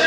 6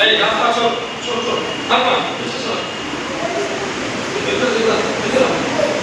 Hey, apa so? Apa?